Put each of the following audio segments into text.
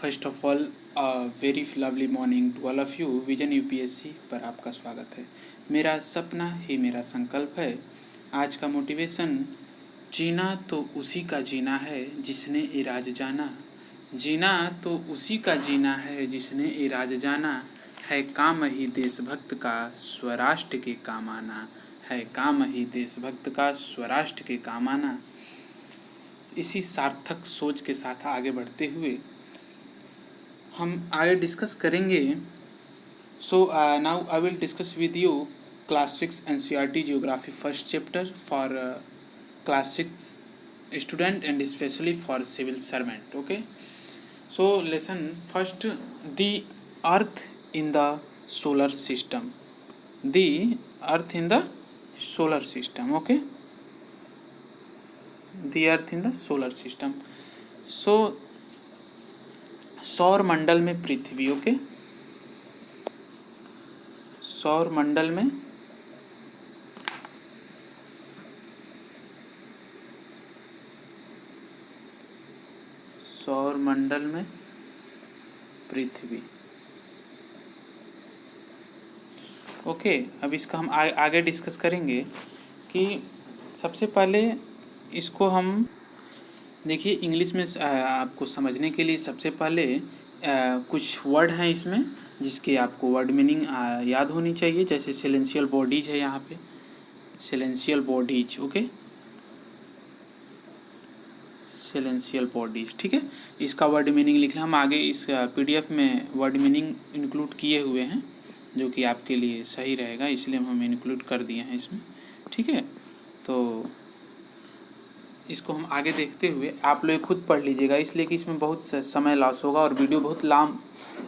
First of all very lovely morning to all of you. Vision UPSC पर आपका स्वागत है। मेरा सपना ही मेरा संकल्प है। आज का मोटिवेशन, जीना तो उसी का जीना है जिसने इराज जाना। जीना तो उसी का जीना है जिसने इराज जाना। है काम ही देशभक्त का स्वराष्ट्र के काम आना। है काम ही देशभक्त का स्वराष्ट्र के काम आना। इसी सार्थक सोच के साथ आगे बढ़ते हुए हम आगे डिस्कस करेंगे। So now I will discuss with you class 6 NCERT geography first chapter for class 6 student and specially for civil servant. Okay, so lesson first, the earth in the solar system. The earth in the solar system. Okay, the earth in the solar system. So सौर मंडल में पृथ्वी। Okay, सौर मंडल में पृथ्वी। Okay, अब इसका हम आगे डिस्कस करेंगे कि सबसे पहले इसको हम देखिए इंग्लिश में आपको समझने के लिए सबसे पहले कुछ वर्ड हैं इसमें जिसके आपको वर्ड मीनिंग याद होनी चाहिए। जैसे सेलेंशियल बॉडीज है यहाँ पे, सेलेंशियल बॉडीज। ओके, सेलेंशियल बॉडीज, ठीक है। इसका वर्ड मीनिंग लिख लें। हम आगे इस पीडीएफ में वर्ड मीनिंग इंक्लूड किए हुए हैं जो कि आपके लिए सही रहेगा, इसलिए हम इंक्लूड कर दिए हैं इसमें, ठीक है। तो इसको हम आगे देखते हुए आप लोग खुद पढ़ लीजिएगा, इसलिए कि इसमें बहुत समय लॉस होगा और वीडियो बहुत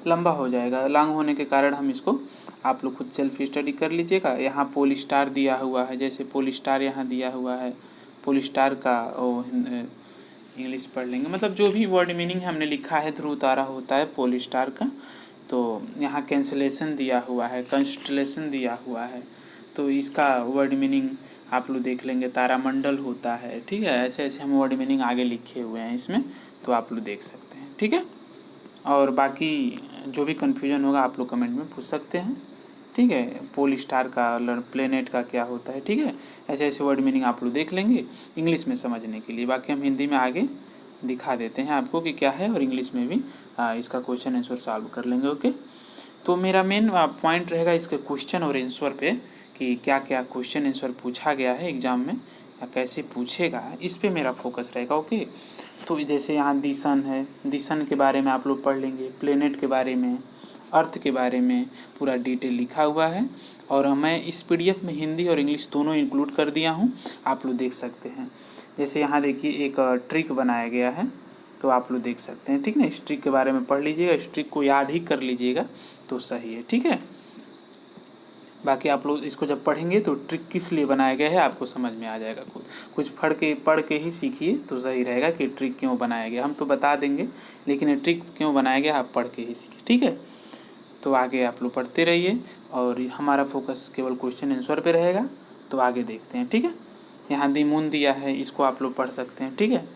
लंबा हो जाएगा। लॉन्ग होने के कारण हम इसको आप लोग खुद सेल्फ स्टडी कर लीजिएगा। यहाँ पोल स्टार दिया हुआ है, जैसे पोल स्टार यहाँ दिया हुआ है। पोल स्टार का इंग्लिश पढ़ लेंगे, मतलब जो भी वर्ड मीनिंग हमने लिखा है, ध्रुव तारा होता है पोल स्टार का। तो यहाँ कैंसलेशन दिया हुआ है, कंस्टलेशन दिया हुआ है, तो इसका वर्ड मीनिंग आप लोग देख लेंगे। तारामंडल होता है, ठीक है। ऐसे ऐसे हम वर्ड मीनिंग आगे लिखे हुए हैं इसमें, तो आप लोग देख सकते हैं, ठीक है। और बाकी जो भी कन्फ्यूजन होगा आप लोग कमेंट में पूछ सकते हैं, ठीक है। पोल स्टार का प्लेनेट का क्या होता है, ठीक है। ऐसे ऐसे वर्ड मीनिंग आप लोग देख लेंगे इंग्लिश में समझने के लिए। बाकी हम हिंदी में आगे दिखा देते हैं आपको कि क्या है, और इंग्लिश में भी इसका क्वेश्चन आंसर सॉल्व कर लेंगे। ओके, तो मेरा मेन पॉइंट रहेगा इसके क्वेश्चन और आंसर पे कि क्या क्या क्वेश्चन आंसर पूछा गया है एग्ज़ाम में या कैसे पूछेगा, इस पे मेरा फोकस रहेगा। ओके, तो जैसे यहाँ दिशन है, दिशन के बारे में आप लोग पढ़ लेंगे, प्लेनेट के बारे में, अर्थ के बारे में पूरा डिटेल लिखा हुआ है। और मैं इस पीडीएफ में हिंदी और इंग्लिश दोनों इंक्लूड कर दिया हूँ, आप लोग देख सकते हैं। जैसे यहाँ देखिए एक ट्रिक बनाया गया है, तो आप लोग देख सकते हैं, ठीक ना। इस ट्रिक के बारे में पढ़ लीजिएगा, इस ट्रिक को याद ही कर लीजिएगा तो सही है, ठीक है। बाकी आप लोग इसको जब पढ़ेंगे तो ट्रिक किस लिए बनाया गया है आपको समझ में आ जाएगा। कुछ पढ़ के ही सीखिए तो सही रहेगा कि ट्रिक क्यों बनाया गया। हम तो बता देंगे, लेकिन ये ट्रिक क्यों बनाया गया आप पढ़ के ही सीखिए, ठीक है। तो आगे आप लोग पढ़ते रहिए और हमारा फोकस केवल क्वेश्चन आंसर पे रहेगा। तो आगे देखते हैं, ठीक है। यहाँ दी मून दिया है, इसको आप लोग पढ़ सकते हैं, ठीक है।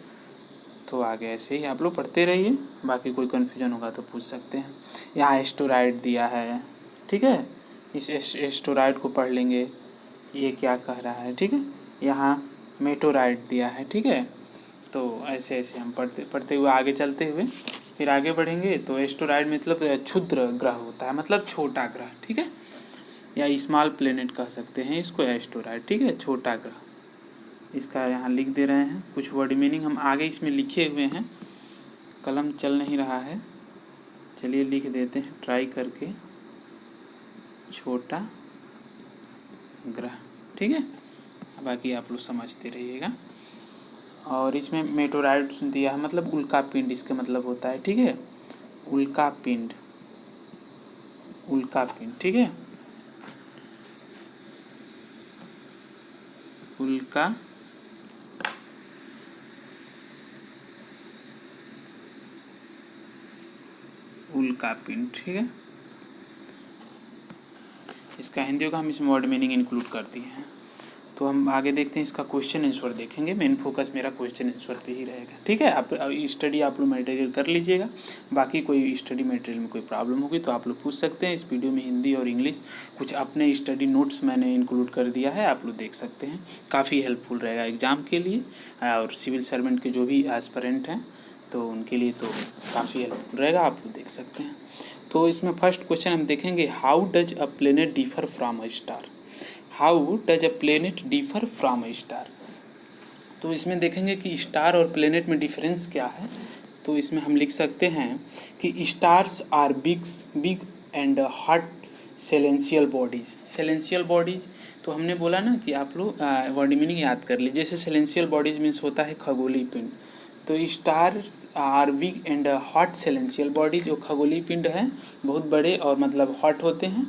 तो आगे ऐसे ही आप लोग पढ़ते रहिए, बाकी कोई कन्फ्यूजन होगा तो पूछ सकते हैं। यहाँ एस्टेरॉयड दिया है, ठीक है। इस एस्टेरॉयड को पढ़ लेंगे, ये क्या कह रहा है, ठीक है। यहाँ मेटोराइड दिया है, ठीक है। तो ऐसे ऐसे हम पढ़ते हुए आगे चलते हुए फिर आगे बढ़ेंगे। तो एस्टेरॉयड मतलब क्षुद्र ग्रह होता है, मतलब छोटा ग्रह, ठीक है, या स्मॉल प्लेनेट कह सकते हैं इसको, एस्टेरॉयड, ठीक है, छोटा ग्रह। इसका यहाँ लिख दे रहे हैं कुछ वर्ड मीनिंग हम आगे इसमें लिखे हुए हैं, कलम चल नहीं रहा है, चलिए लिख देते हैं ट्राई करके, छोटा ग्रह, ठीक है। बाकी आप लोग समझते रहिएगा। और इसमें मेटोराइड दिया है, मतलब उल्का पिंड इसका मतलब होता है, ठीक है। उल्का पिंड, उल्का पिंड, ठीक है, उल्का उल्का पिंड, ठीक है। इसका हिंदी का हम इसमें वर्ड मीनिंग इंक्लूड कर दिए हैं। तो हम आगे देखते हैं, इसका क्वेश्चन आंसर देखेंगे। मेन फोकस मेरा क्वेश्चन आंसर पे ही रहेगा, ठीक है। आप स्टडी आप लोग मटेरियल कर लीजिएगा, बाकी कोई स्टडी मटेरियल में कोई प्रॉब्लम होगी तो आप लोग पूछ सकते हैं। इस वीडियो में हिंदी और इंग्लिश कुछ अपने स्टडी नोट्स मैंने इंक्लूड कर दिया है, आप लोग देख सकते हैं। काफ़ी हेल्पफुल रहेगा एग्ज़ाम के लिए और सिविल सर्वेंट के जो भी एस्पिरेंट हैं तो उनके लिए तो काफ़ी हेल्पफुल रहेगा, आप लोग देख सकते हैं। तो इसमें फर्स्ट क्वेश्चन हम देखेंगे, how does a planet differ from a star. How does a planet differ from a star. तो इसमें देखेंगे कि स्टार और प्लेनेट में डिफरेंस क्या है। तो इसमें हम लिख सकते हैं कि stars are big and hot celestial bodies. Celestial bodies तो हमने बोला ना कि आप लोग वर्ड मीनिंग याद कर लीजिए। जैसे सेलेंशियल बॉडीज़ मीन्स होता है खगोलीय पिंड, तो stars are big and hot celestial bodies, जो खगोलीय पिंड हैं बहुत बड़े और मतलब हॉट होते हैं।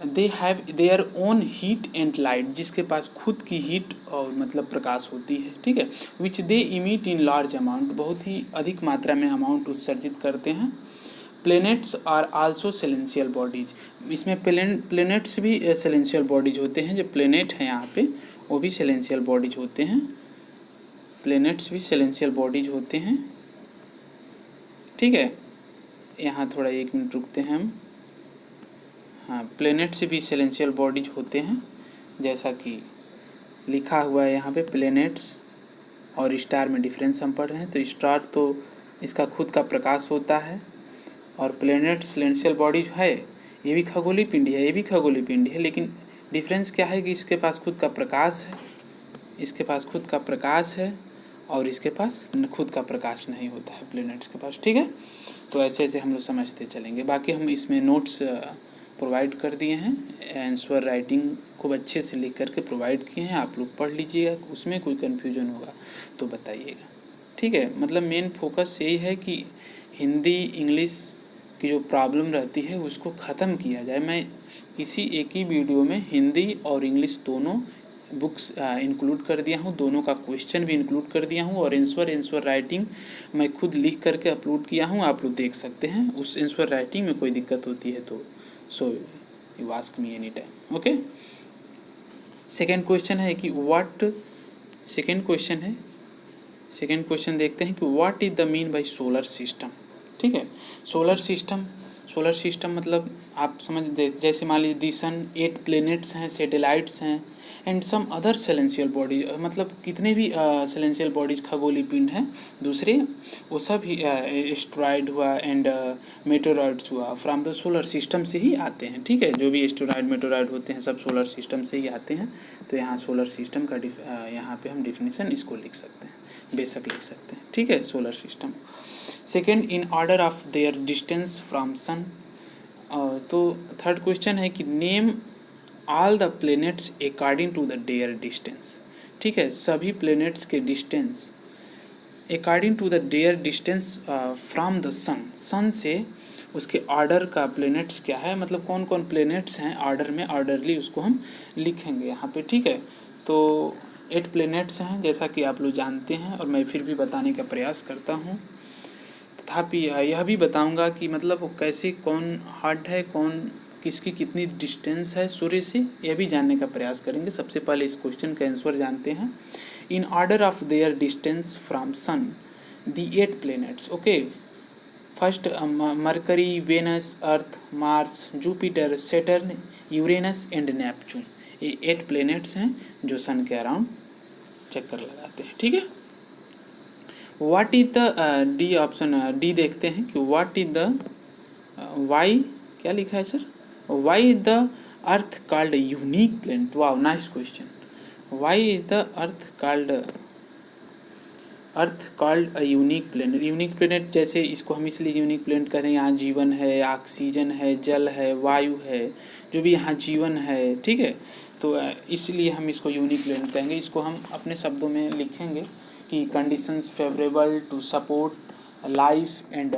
They have their own heat and light, जिसके पास खुद की हीट और मतलब प्रकाश होती है, ठीक है। विच दे इमिट इन लार्ज अमाउंट, बहुत ही अधिक मात्रा में अमाउंट उत्सर्जित करते हैं। प्लैनेट्स आर आल्सो सेलेंशियल बॉडीज, इसमें प्लैनेट्स भी सेलेंशियल बॉडीज होते हैं। जो प्लैनेट हैं यहाँ पे वो भी सेलेंशियल बॉडीज होते हैं, प्लैनेट्स भी सेलेंशियल बॉडीज होते हैं, ठीक है। यहाँ थोड़ा 1 मिनट रुकते हैं हम। हाँ, प्लैनेट्स भी सेलेंशियल बॉडीज होते हैं, जैसा कि लिखा हुआ है यहाँ पे। प्लैनेट्स और स्टार में डिफरेंस हम पढ़ रहे हैं। तो स्टार तो इसका खुद का प्रकाश होता है और प्लैनेट्स सेलेंशियल बॉडीज है, ये भी खगोलीय पिंडी है, ये भी खगोलीय पिंडी है, लेकिन डिफरेंस क्या है कि इसके पास खुद का प्रकाश है, इसके पास खुद का प्रकाश है और इसके पास खुद का प्रकाश नहीं होता है प्लैनेट्स के पास, ठीक है। तो ऐसे ऐसे हम लोग समझते चलेंगे। बाकी हम इसमें नोट्स प्रोवाइड कर दिए हैं, आंसर राइटिंग खूब अच्छे से लिख करके प्रोवाइड किए हैं, आप लोग पढ़ लीजिएगा। उसमें कोई कन्फ्यूजन होगा तो बताइएगा, ठीक है। मतलब मेन फोकस यही है कि हिंदी इंग्लिश की जो प्रॉब्लम रहती है उसको ख़त्म किया जाए। मैं इसी एक ही वीडियो में हिंदी और इंग्लिश दोनों बुक्स इंक्लूड कर दिया हूँ, दोनों का क्वेश्चन भी इंक्लूड कर दिया हूँ और आंसर राइटिंग मैं खुद लिख करके अपलोड किया हूँ, आप लोग देख सकते हैं। उस आंसर राइटिंग में कोई दिक्कत होती है तो so you ask me any time, okay. Second question है कि सेकेंड क्वेश्चन देखते हैं कि what is the mean by solar system, ठीक है। सोलर सिस्टम मतलब आप समझ, जैसे मान लीजिए दी सन 8 प्लैनेट्स हैं, सैटेलाइट्स हैं एंड सम अदर सेलेंशियल बॉडीज, मतलब कितने भी सेलेंशियल बॉडीज खगोलीय पिंड हैं दूसरे, वो सब ही एस्टेरॉयड हुआ एंड मेटेरॉइड्स हुआ फ्रॉम द सोलर सिस्टम से ही आते हैं, ठीक है। जो भी एस्टेरॉयड मेटेरॉइड होते हैं सब सोलर सिस्टम से ही आते हैं। तो यहाँ सोलर सिस्टम का यहाँ पे हम डिफिनीसन इसको लिख सकते हैं, बेशक लिख सकते हैं, ठीक है। Solar system second in order of their distance from sun. तो थर्ड क्वेश्चन है कि name all the planets according to the their distance, ठीक है। सभी प्लैनेट्स के distance according to the their distance from the sun से उसके order का प्लैनेट्स क्या है, मतलब कौन कौन प्लैनेट्स हैं ऑर्डर में, ऑर्डरली उसको हम लिखेंगे यहाँ पे, ठीक है। तो 8 प्लैनेट्स हैं जैसा कि आप लोग जानते हैं और मैं फिर भी बताने का प्रयास करता हूँ। तथापि यह भी बताऊंगा कि मतलब कैसे कौन हॉट है, कौन किसकी कितनी डिस्टेंस है सूर्य से, यह भी जानने का प्रयास करेंगे। सबसे पहले इस क्वेश्चन का आंसर जानते हैं। In order of their distance from sun the 8 planets, okay. First Mercury, Venus, Earth, Mars, Jupiter, Saturn, Uranus and Neptune, ये 8 प्लैनेट्स हैं जो सन के अराउंड चक्कर लगाते हैं, ठीक है। What is the D option D देखते हैं कि व्हाट इज द वाई, क्या लिखा है sir, why is the earth called unique planet. Wow, nice question. Why is the earth called a unique planet. Unique planet जैसे इसको हम इसलिए यूनिक प्लैनेट कहते हैं, यहाँ जीवन है, ऑक्सीजन है, जल है, वायु है, जो भी यहाँ जीवन है, ठीक है। तो इसलिए हम इसको यूनिक प्लैनेट कहेंगे। इसको हम अपने शब्दों में लिखेंगे कि conditions favourable to support life and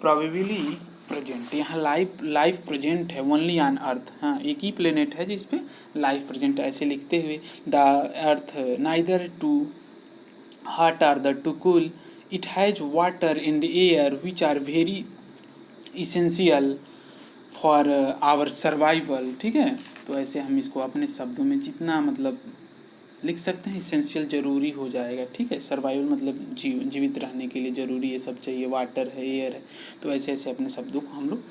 probably present. यहाँ लाइफ प्रेजेंट है ओनली ऑन अर्थ, हाँ एक ही प्लेनेट है जिस पे लाइफ प्रेजेंट है। ऐसे लिखते हुए the earth neither too hot or the too cool, it has water and air which are very essential for our survival, ठीक है। तो ऐसे हम इसको अपने शब्दों में जितना मतलब लिख सकते हैं, इसेंशियल ज़रूरी हो जाएगा, ठीक है। सर्वाइवल मतलब जीवित रहने के लिए ज़रूरी ये सब चाहिए, वाटर है, एयर है। तो ऐसे ऐसे अपने शब्दों को हम लोग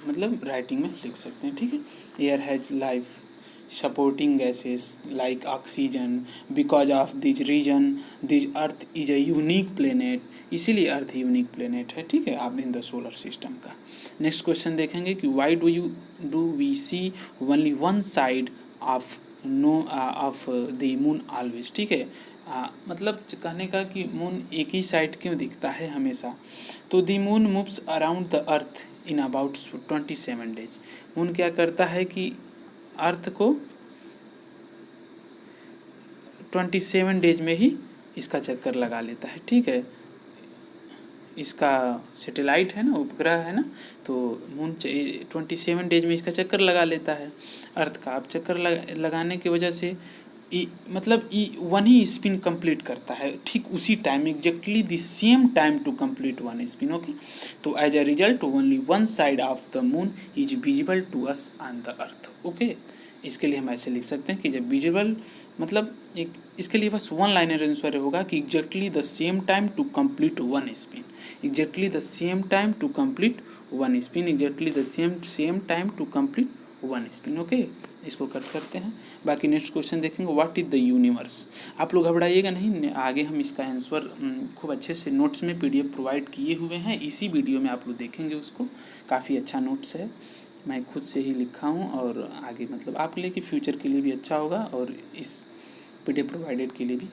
मतलब राइटिंग में लिख सकते हैं, ठीक है। Air has life, supporting gases like oxygen, because of this reason this earth is a unique planet, इसीलिए अर्थ यूनिक प्लेनेट है, ठीक है, आप इन द सोलर सिस्टम का। नेक्स्ट क्वेश्चन देखेंगे कि why do we see only one side of of the moon always, ठीक है। मतलब कहने का कि मून एक ही साइड क्यों दिखता है हमेशा। तो the moon moves around the earth in about 27 days. Moon क्या करता है कि अर्थ को 27 डेज में ही इसका चक्कर लगा लेता है, ठीक है। इसका सैटेलाइट है ना, उपग्रह है ना, तो मून 27 डेज में इसका चक्कर लगा लेता है अर्थ का। अब चक्कर लगाने की वजह से मतलब वन ही स्पिन कंप्लीट करता है, ठीक उसी time, exactly the same time to complete one spin, okay. तो as a result only one side of the moon is visible to us on the earth, okay. इसके लिए हम ऐसे लिख सकते हैं कि जब विजिबल मतलब एक, इसके लिए बस वन लाइनर आंसर होगा कि exactly the same time to complete one spin, exactly the same time to complete one spin, exactly the same time to complete one spin, okay. इसको कट करते हैं। बाकी नेक्स्ट क्वेश्चन देखेंगे, what is the universe. आप लोग घबराइएगा नहीं, आगे हम इसका आंसर खूब अच्छे से नोट्स में PDF प्रोवाइड किए हुए हैं, इसी वीडियो में आप लोग देखेंगे उसको। काफ़ी अच्छा नोट्स है, मैं खुद से ही लिखा हूँ, और आगे मतलब आपके लिए कि फ्यूचर के लिए भी अच्छा होगा, और इस PDF प्रोवाइडेड के लिए भी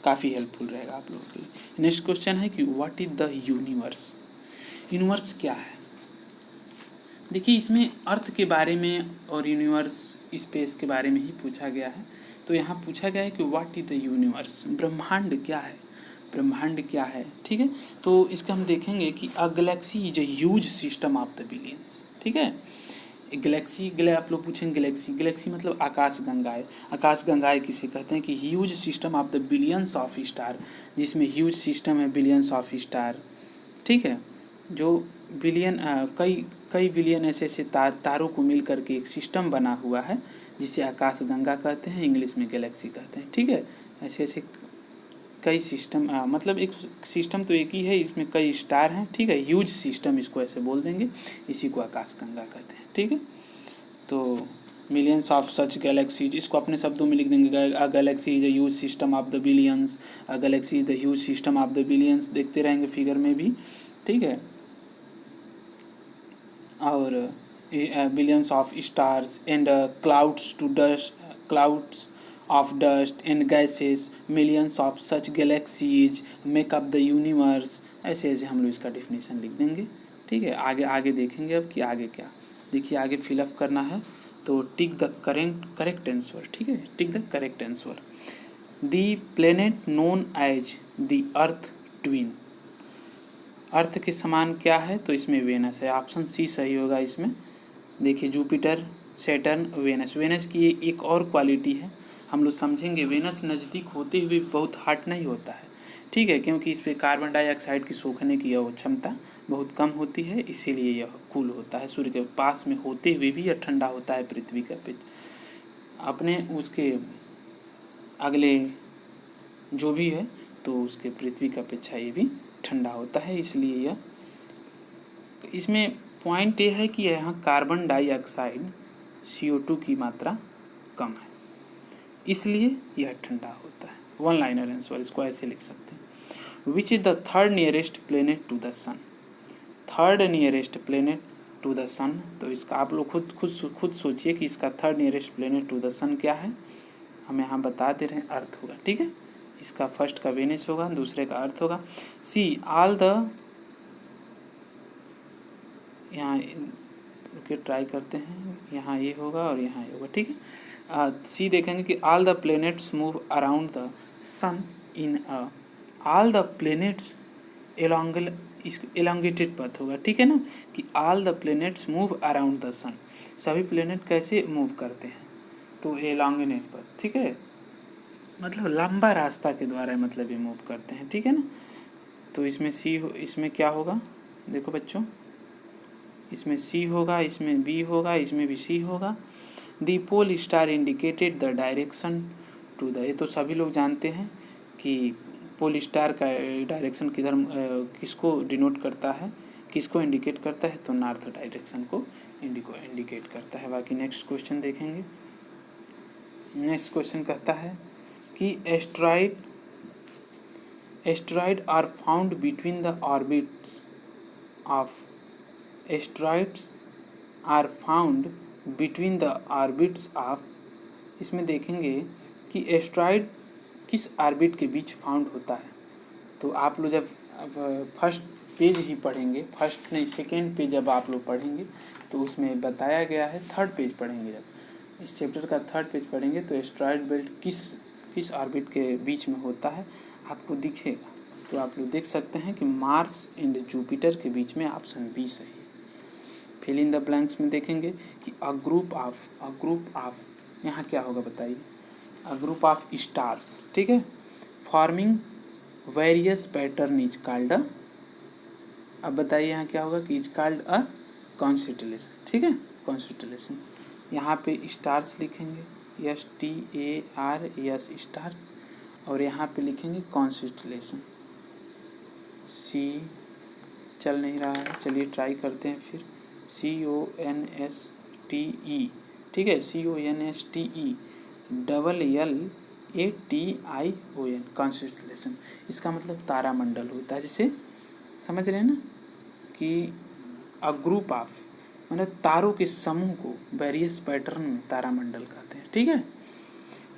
काफ़ी हेल्पफुल रहेगा आप लोगों के लिए। नेक्स्ट क्वेश्चन है कि what is the universe. Universe क्या है। देखिए इसमें अर्थ के बारे में और यूनिवर्स स्पेस के बारे में ही पूछा गया है। तो यहाँ पूछा गया है कि व्हाट इज द यूनिवर्स, ब्रह्मांड क्या है, ब्रह्मांड क्या है, ठीक है। तो इसका हम देखेंगे कि a galaxy is a huge system of the billions, ठीक है। गैलेक्सी आप लोग पूछेंगे गैलेक्सी मतलब आकाश गंगाएं। आकाश गंगाएं किसे कहते हैं कि huge system of the billions of star, जिसमें ह्यूज सिस्टम है बिलियंस ऑफ स्टार, ठीक है। जो बिलियन कई बिलियन ऐसे ऐसे तारों को मिल करके एक सिस्टम बना हुआ है, जिसे आकाश गंगा कहते हैं, इंग्लिश में गैलेक्सी कहते हैं, ठीक है। ऐसे ऐसे कई सिस्टम मतलब एक सिस्टम तो एक ही है, इसमें कई स्टार हैं, ठीक है। ह्यूज सिस्टम इसको ऐसे बोल देंगे, इसी को आकाश गंगा कहते हैं, ठीक है। तो मिलियंस ऑफ सच गैलेक्सीज, इसको अपने शब्दों में लिख देंगे, a galaxy is a huge system of the billions, a galaxy is the huge system of the billions, देखते रहेंगे फिगर में भी, ठीक है। और billions of stars and clouds to dust, clouds of dust and gases, millions of such galaxies make up the universe. ऐसे ऐसे हम लोग इसका डेफिनेशन लिख देंगे, ठीक है। आगे देखेंगे अब कि आगे क्या। देखिए आगे फिलअप करना है, तो टिक द करेक्ट आंसर, ठीक है। Tick the correct answer. The planet known as the earth twin, earth के समान क्या है, तो इसमें वेनस है, ऑप्शन सी सही होगा इसमें। देखिए जुपिटर, सैटर्न, वेनस। वेनस की एक और क्वालिटी है, हम लोग समझेंगे। वेनस नज़दीक होते हुए बहुत हॉट नहीं होता है, ठीक है, क्योंकि इस पर कार्बन डाइऑक्साइड की सोखने की यह क्षमता बहुत कम होती है, इसीलिए यह कूल होता है। सूर्य के पास में होते हुए भी यह ठंडा होता है पृथ्वी का अपने उसके अगले जो भी है, तो उसके पृथ्वी का अपेक्षा ये भी ठंडा होता है, इसलिए यह। इसमें पॉइंट ये है कि यहाँ कार्बन डाइऑक्साइड CO2 की मात्रा कम है, इसलिए यह ठंडा होता है। वन लाइनर आंसर, इसको ऐसे लिख सकते हैं। Which is the third nearest planet to the sun, third nearest planet to the sun. तो इसका आप लोग खुद सोचिए कि इसका third nearest planet to the sun क्या है। हम यहाँ बता दे रहे हैं, अर्थ होगा, ठीक है। इसका फर्स्ट का वेनिस होगा, दूसरे का अर्थ होगा। सी ऑल द, यहाँ रुके ट्राई करते हैं, यहाँ ये होगा और यहाँ ये होगा, ठीक है। सी देखेंगे कि all the planets move around the sun in all the planets elongated पथ होगा, ठीक है ना, कि all the planets move around the sun, सभी प्लैनेट कैसे मूव करते हैं, तो एलोंगेटेड पथ, ठीक है, मतलब लंबा रास्ता के द्वारा मतलब ये मूव करते हैं, ठीक है ना। तो इसमें इसमें क्या होगा, देखो बच्चों, इसमें सी होगा, इसमें बी होगा, इसमें भी सी होगा। The pole star indicated the direction to the, ये तो सभी लोग जानते हैं कि पोल स्टार का डायरेक्शन किधर किसको डिनोट करता है, किसको इंडिकेट करता है, तो नॉर्थ डायरेक्शन को इंडिकेट करता है। बाकी नेक्स्ट क्वेश्चन देखेंगे। नेक्स्ट क्वेश्चन कहता है कि asteroid are found between the orbits of, asteroids are found between the orbits of, इसमें देखेंगे कि एस्ट्रॉइड किस ऑर्बिट के बीच फाउंड होता है। तो आप लोग जब फर्स्ट पेज ही पढ़ेंगे, फर्स्ट नहीं सेकेंड पेज जब आप लोग पढ़ेंगे तो उसमें बताया गया है, थर्ड पेज पढ़ेंगे जब इस चैप्टर का थर्ड पेज पढ़ेंगे तो एस्ट्रॉइड बेल्ट किस ऑर्बिट के बीच में होता है आपको दिखेगा। तो आप लोग देख सकते हैं कि मार्स एंड जुपिटर के बीच में ऑप्शन बी सही है। फिल इन द ब्लैंक्स में देखेंगे कि अ ग्रुप ऑफ यहाँ क्या होगा बताइए, अ ग्रुप ऑफ स्टार्स, ठीक है, forming various pattern is called a, अब बताइए यहाँ क्या होगा कि इज कॉल्ड अ कॉन्स्टेलेशन, ठीक है, कॉन्स्टेलेशन। यहाँ पे स्टार्स लिखेंगे, STARS स्टार्स, और यहाँ पे लिखेंगे कॉन्स्टेलेशन। सी चल नहीं रहा है, चलिए ट्राई करते हैं फिर, CONSTE, ठीक है, CONSTELLATION, कॉन्स्टेलेशन। इसका मतलब तारामंडल होता है, जिसे समझ रहे हैं ना कि अ ग्रुप ऑफ मतलब तारों के समूह को वेरियस पैटर्न में तारामंडल कहते हैं, ठीक है।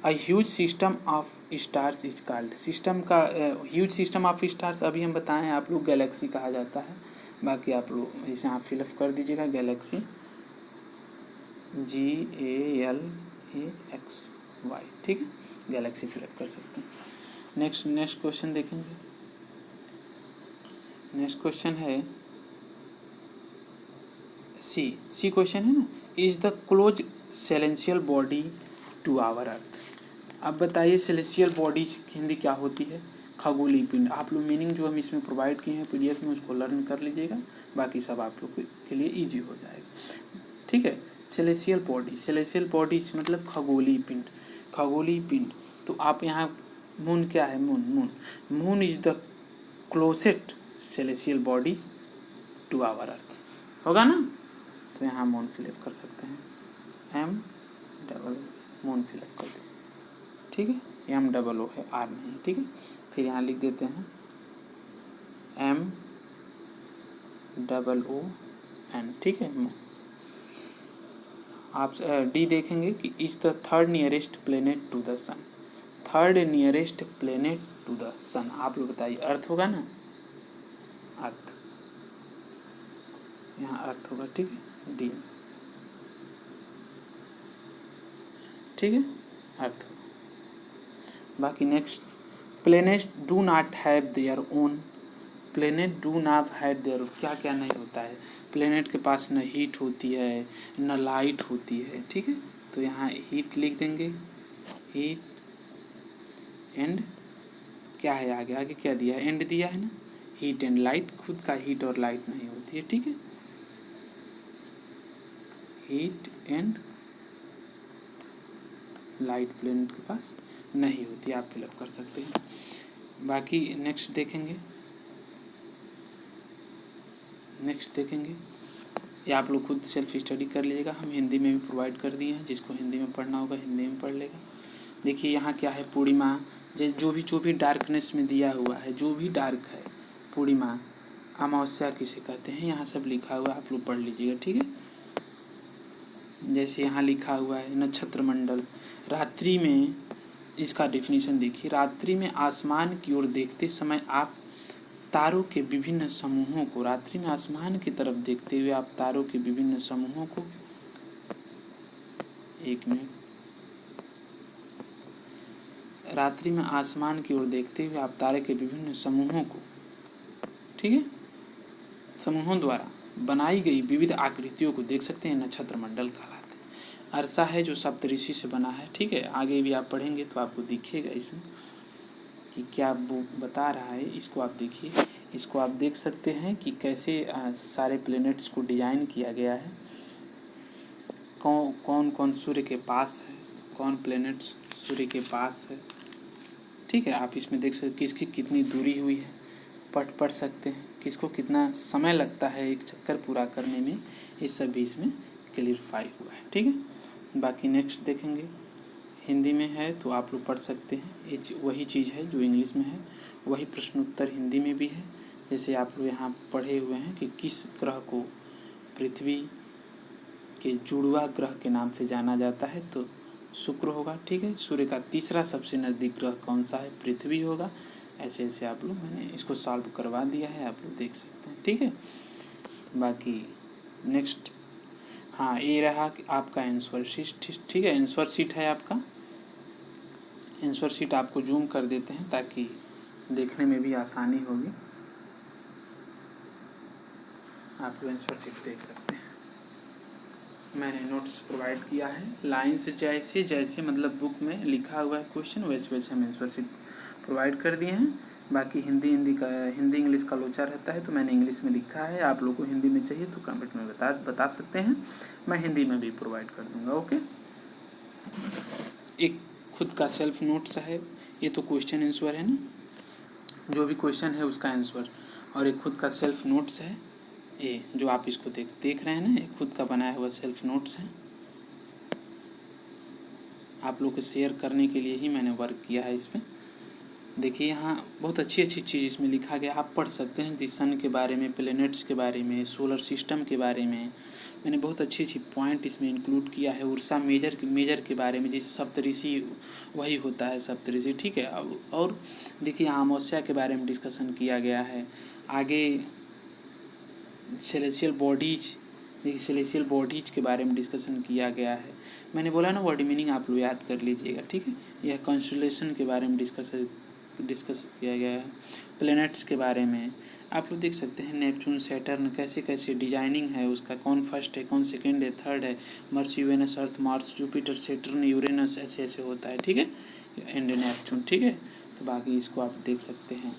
अ huge system of stars is called, system का ह्यूज सिस्टम ऑफ स्टार्स अभी हम बताएं आप लोग गैलेक्सी कहा जाता है। बाकी आप लोग इसे आप फिलअप कर दीजिएगा, गैलेक्सी GALAXY, ठीक है, गैलेक्सी फिलअप कर सकते हैं। नेक्स्ट क्वेश्चन देखेंगे। नेक्स्ट क्वेश्चन है सी क्वेश्चन है ना, is the close celestial body to our earth. अब बताइए सेलेंशियल बॉडीज की हिंदी क्या होती है, खगोलीय पिंड। आप लोग मीनिंग जो हम इसमें प्रोवाइड किए हैं PDF में उसको लर्न कर लीजिएगा, बाकी सब आप लोग के लिए ईजी हो जाएगा, ठीक है। सेलेंशियल बॉडीज मतलब खगोलीय पिंड। तो आप यहाँ मून क्या है, moon is the closest celestial bodies to our earth, होगा ना। तो यहाँ मून फिलअप कर सकते हैं, MOO मून फिलअप कर दीजिए, ठीक है, MOO है, R नहीं, ठीक है। फिर यहाँ लिख देते हैं MOON, ठीक है। आप D देखेंगे कि is the third nearest planet to the sun, third nearest planet to the sun. आप लोग बताइए, अर्थ होगा ना, अर्थ, यहाँ अर्थ होगा, ठीक है, D, ठीक है, अर्थ होगा। बाकी next, planet do not have their own, planet do not have their, क्या क्या नहीं होता है प्लेनेट के पास, न हीट होती है न लाइट होती है, ठीक है। तो यहाँ हीट लिख देंगे, हीट एंड क्या है आगे क्या दिया है, एंड दिया है ना, हीट एंड लाइट, खुद का हीट और लाइट नहीं होती है, ठीक है, हीट एंड लाइट प्लेनेट के पास नहीं होती, आप फिलअप कर सकते हैं। बाकी नेक्स्ट देखेंगे, ये आप लोग खुद सेल्फ स्टडी कर लीजिएगा, हम हिंदी में भी प्रोवाइड कर दिए हैं, जिसको हिंदी में पढ़ना होगा हिंदी में पढ़ लेगा। देखिए यहाँ क्या है, पूर्णिमा, जो भी डार्कनेस में दिया हुआ है, जो भी डार्क है, पूर्णिमा, अमावस्या किसे कहते हैं, यहाँ सब लिखा हुआ, आप लोग पढ़ लीजिएगा, ठीक है। जैसे यहाँ लिखा हुआ है नक्षत्र मंडल, रात्रि में, इसका डेफिनेशन देखिए, रात्रि में आसमान की ओर देखते समय आप तारों के विभिन्न समूहों को, रात्रि में आसमान की तरफ देखते हुए आप तारों के विभिन्न समूहों को, एक मिनट, रात्रि में आसमान की ओर देखते हुए आप तारे के विभिन्न समूहों को, ठीक है, समूहों द्वारा बनाई गई विविध आकृतियों को देख सकते हैं, नक्षत्र मंडल कहलाते हैं। अर्सा है जो सप्तऋषि से बना है, ठीक है, आगे भी आप पढ़ेंगे तो आपको दिखेगा इसमें कि क्या वो बता रहा है, इसको आप देखिए। इसको आप देख सकते हैं कि कैसे सारे प्लैनेट्स को डिजाइन किया गया है, कौन कौन सूर्य के पास है, कौन प्लैनेट्स सूर्य के पास है। ठीक है, आप इसमें देख सकते किसकी कितनी दूरी हुई है, पढ़ सकते हैं, किसको कितना समय लगता है एक चक्कर पूरा करने में, ये सब भी इसमें क्लियरफाई हुआ है। ठीक है, बाकी नेक्स्ट देखेंगे। हिंदी में है तो आप लोग पढ़ सकते हैं, ये वही चीज़ है जो इंग्लिश में है, वही प्रश्न उत्तर हिंदी में भी है। जैसे आप लोग यहाँ पढ़े हुए हैं कि किस ग्रह को पृथ्वी के जुड़वा ग्रह के नाम से जाना जाता है, तो शुक्र होगा। ठीक है, सूर्य का तीसरा सबसे नज़दीक ग्रह कौन सा है, पृथ्वी होगा। ऐसे ऐसे आप लोग, मैंने इसको सॉल्व करवा दिया है, आप लोग देख सकते हैं। ठीक है, बाकी नेक्स्ट, हाँ ये रहा कि आपका आंसर शीट। ठीक है, आंसर शीट है आपका, आंसर शीट आपको जूम कर देते हैं ताकि देखने में भी आसानी होगी। आप लोग आंसर शीट देख सकते हैं, मैंने नोट्स प्रोवाइड किया है लाइन से, जैसे जैसे मतलब बुक में लिखा हुआ है क्वेश्चन वैसे वैसे हम आंसर शीट प्रोवाइड कर दिए हैं। बाकी हिंदी इंग्लिश का लोचा रहता है तो मैंने इंग्लिश में लिखा है, आप लोग को हिंदी में चाहिए तो कमेंट में बता सकते हैं, मैं हिंदी में भी प्रोवाइड कर दूँगा। ओके, एक खुद का सेल्फ नोट्स है, ये तो क्वेश्चन आंसर है ना, जो भी क्वेश्चन है उसका आंसर, और एक खुद का सेल्फ नोट्स है, ये जो आप इसको देख रहे हैं ना, ये खुद का बनाया हुआ सेल्फ नोट्स है। आप लोग को शेयर करने के लिए ही मैंने वर्क किया है इसमें। देखिए यहाँ बहुत अच्छी अच्छी चीज़ इसमें लिखा गया, आप पढ़ सकते हैं। दी सन के बारे में, प्लैनेट्स के बारे में, सोलर सिस्टम के बारे में मैंने बहुत अच्छी अच्छी पॉइंट इसमें इंक्लूड किया है। उर्सा मेजर के बारे में, जैसे सप्तऋषि वही होता है सप्तऋषि। ठीक है, अब और देखिए यहाँ अमावस्या के बारे में डिस्कशन किया गया है। आगे सेलेशियल बॉडीज, देखिए सेलेशियल बॉडीज के बारे में डिस्कशन किया गया है। मैंने बोला ना वर्ड मीनिंग आप लोग याद कर लीजिएगा। ठीक है, यह कॉन्स्टेलेशन के बारे में डिस्कस किया गया है। प्लैनेट्स के बारे में आप लोग देख सकते हैं, नेपच्यून, सैटर्न, कैसे कैसे डिजाइनिंग है उसका, कौन फर्स्ट है, कौन सेकंड है, थर्ड है, mercury, Venus, Earth, Mars, Jupiter, Saturn, Uranus, ऐसे ऐसे होता है। ठीक है, एंड नेपच्यून। ठीक है, तो बाकी इसको आप देख सकते हैं।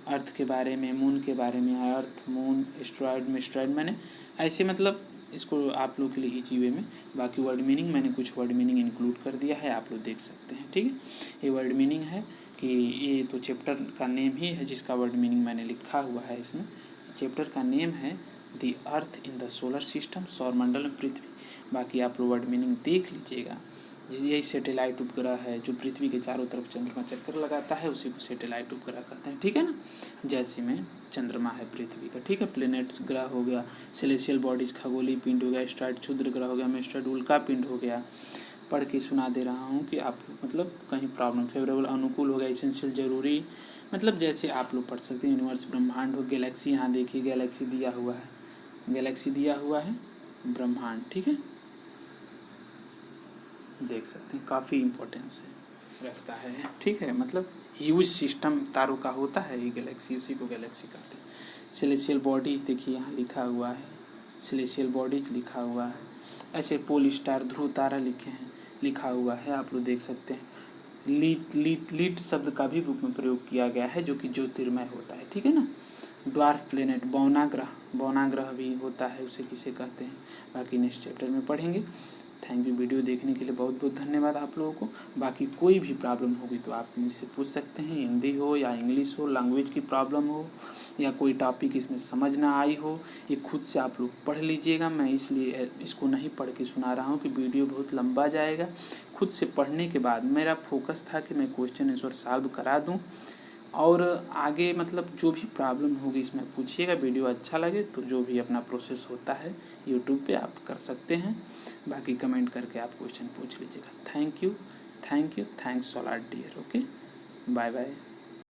अर्थ के बारे में, मून के बारे में, अर्थ, मून, एस्ट्रॉयड, मेस्ट्रॉयड, मैंने ऐसे मतलब इसको आप लोग के लिए ईजी वे में। बाकी वर्ड मीनिंग मैंने कुछ वर्ड मीनिंग इंक्लूड कर दिया है, आप लोग देख सकते हैं। ठीक है, ये वर्ड मीनिंग है कि ये तो चैप्टर का नेम ही है जिसका वर्ड मीनिंग मैंने लिखा हुआ है इसमें। चैप्टर का नेम है the earth in the solar system, सौरमंडल में पृथ्वी। बाकी आप लोग वर्ड मीनिंग देख लीजिएगा। यही सैटेलाइट उपग्रह है जो पृथ्वी के चारों तरफ चंद्रमा चक्कर लगाता है, उसी को सैटेलाइट उपग्रह कहते हैं। ठीक है ना, जैसे में चंद्रमा है पृथ्वी का। ठीक है, प्लैनेट्स ग्रह हो गया, सेलेशियल बॉडीज क्षगोलीय पिंड हो गया, एस्ट्रॉयड क्षुद्र ग्रह हो गया, मेस्टर्ड उल्का पिंड हो गया। पढ़ के सुना दे रहा हूँ कि आप मतलब कहीं प्रॉब्लम, फेवरेबल अनुकूल हो गया, इसेंशियल जरूरी, मतलब जैसे आप लोग पढ़ सकते हैं। यूनिवर्स ब्रह्मांड हो, गैलेक्सी, यहाँ देखिए गैलेक्सी दिया हुआ है, गैलेक्सी दिया हुआ है, ब्रह्मांड। ठीक है, देख सकते हैं, काफ़ी इम्पोर्टेंस है रखता है। ठीक है, मतलब ह्यूज सिस्टम तारों का होता है ये गैलेक्सी, उसी को गैलेक्सी कहते हैं। सेलेशियल बॉडीज देखिए यहाँ लिखा हुआ है, सेलेशियल बॉडीज लिखा हुआ है। ऐसे पोल स्टार, ध्रुव तारा लिखे हैं, लिखा हुआ है, आप लोग देख सकते हैं। लीट शब्द का भी बुक में प्रयोग किया गया है जो कि ज्योतिर्मय होता है। ठीक है ना, ड्वार्फ प्लेनेट, बौना ग्रह भी होता है, उसे किसे कहते हैं, बाकी नेक्स्ट चैप्टर में पढ़ेंगे। थैंक यू, वीडियो देखने के लिए बहुत बहुत धन्यवाद आप लोगों को। बाकी कोई भी प्रॉब्लम होगी तो आप मुझसे पूछ सकते हैं, हिंदी हो या इंग्लिश हो, लैंग्वेज की प्रॉब्लम हो या कोई टॉपिक इसमें समझ ना आई हो, ये खुद से आप लोग पढ़ लीजिएगा। मैं इसलिए इसको नहीं पढ़ के सुना रहा हूँ कि वीडियो बहुत लंबा जाएगा। खुद से पढ़ने के बाद मेरा फोकस था कि मैं क्वेश्चन आंसर सॉल्व करा दूँ, और आगे मतलब जो भी प्रॉब्लम होगी इसमें पूछिएगा। वीडियो अच्छा लगे तो जो भी अपना प्रोसेस होता है यूट्यूब पे आप कर सकते हैं, बाकी कमेंट करके आप क्वेश्चन पूछ लीजिएगा। Thank you, thanks a lot dear. Okay, bye bye.